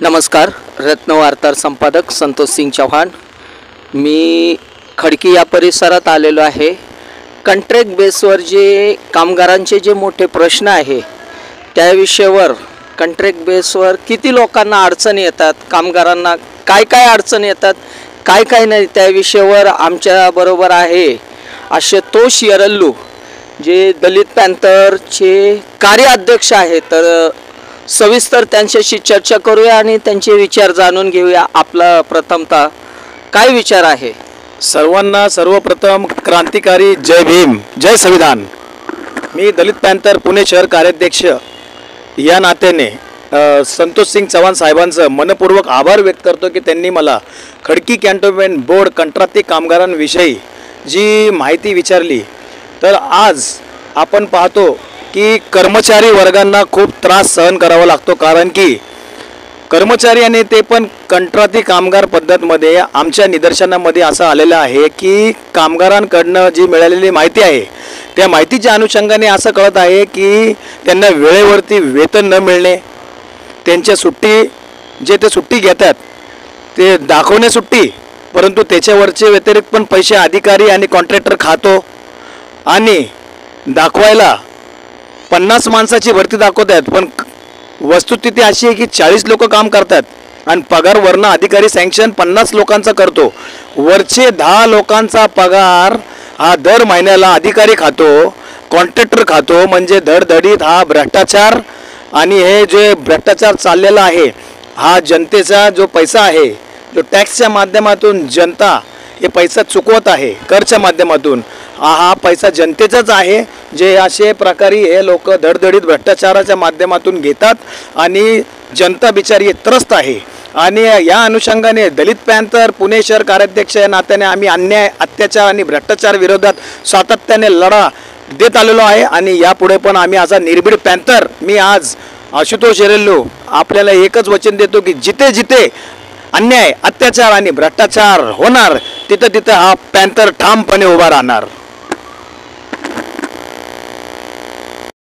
नमस्कार. रत्नवार्तार संपादक संतोष सिंग चौहान. मी खडकी या परिसरात आलेलो आहे. कॉन्ट्रॅक्ट बेसवर जे कामगारांचे जे मोठे प्रश्न आहे त्या विषयावर कॉन्ट्रॅक्ट बेसवर किती लोकांना अडचणी येतात, कामगारांना काय काय अडचणी येतात, काय काय नाही, त्या विषयावर आमच्या बरोबर आहे आशुतोष येरल्लू, जे दलित पॅंथरचे कार्याध्यक्ष आहेत. तर सविस्तर त्यांच्याशी चर्चा करूया आणि त्यांचे विचार जाणून घेऊया. आपला प्रथमतः काय विचार आहे? सर्वांना सर्वप्रथम क्रांतिकारी जय भीम, जय संविधान. मी दलित पॅंथर पुणे शहर कार्याध्यक्ष या नात्याने संतोष सिंग चव्हाण साहेबांचं मनपूर्वक आभार व्यक्त करतो की त्यांनी मला खडकी कॅन्टोन्मेंट बोर्ड कंत्राटी कामगारांविषयी जी माहिती विचारली. तर आज आपण पाहतो की कर्मचारी वर्गांना खूप त्रास सहन करावा लागतो, कारण की कर्मचारी आणि ते पण कंत्राटी कामगार पद्धतमध्ये आमच्या निदर्शनामध्ये असं आलेलं आहे की कामगारांकडनं जी मिळालेली माहिती आहे त्या माहितीच्या अनुषंगाने असं कळत आहे की त्यांना वेळेवरती वेतन न मिळणे, त्यांच्या सुट्टी जे ते सुट्टी घेतात ते दाखवणे सुट्टी, परंतु त्याच्यावरचे व्यतिरिक्त पण पैसे अधिकारी आणि कॉन्ट्रॅक्टर खातो आणि दाखवायला 50 माणसाची भरती दाखवतात, पण वस्तुस्थिती अशी आहे की 40 लोक काम करतात आणि पगार वरनं अधिकारी सँक्शन 50 लोकांचा करतो. वरचे 10 लोकांचा पगार हा दर महिन्याला अधिकारी खातो, कॉन्ट्रॅक्टर खातो. म्हणजे धडधडीत हा भ्रष्टाचार, आणि हे जे भ्रष्टाचार चाललेला आहे हा जनतेचा जो पैसा आहे, जो टॅक्सच्या माध्यमातून जनता हे पैसा चुकवत आहे, करच्या माध्यमातून हा पैसा जनतेचाच आहे. जे असे प्रकारे हे लोक धडधडीत भ्रष्टाचाराच्या माध्यमातून घेतात आणि जनता बिचारी त्रस्त आहे. आणि या अनुषंगाने दलित पॅंथर पुणे शहर कार्याध्यक्ष या नात्याने आम्ही अन्याय, अत्याचार आणि भ्रष्टाचार विरोधात सातत्याने लढा देत आलेलो आहे आणि यापुढे पण आम्ही असा निर्भीड पॅंथर. मी आज आशुतोष येरल्लू आपल्याला एकच वचन देतो की जिथे जिथे अन्याय, अत्याचार आणि भ्रष्टाचार होणार तिथं तिथं हा पॅंथर ठामपणे उभा राहणार.